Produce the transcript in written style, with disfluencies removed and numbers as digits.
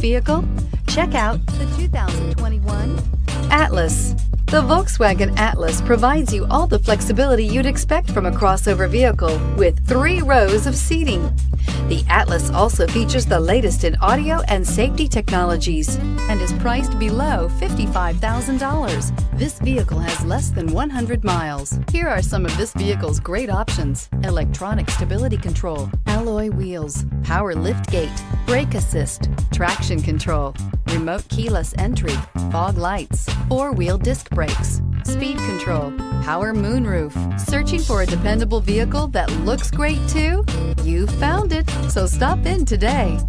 vehicle? Check out the 2021 Atlas. The Volkswagen Atlas provides you all the flexibility you'd expect from a crossover vehicle with 3 rows of seating. The Atlas also features the latest in audio and safety technologies and is priced below $55,000. This vehicle has less than 100 miles. Here are some of this vehicle's great options: electronic stability control, alloy wheels, power liftgate, brake assist, traction control, remote keyless entry, fog lights, 4-wheel disc brakes, speed control, power moonroof. Searching for a dependable vehicle that looks great too? You found it, so stop in today.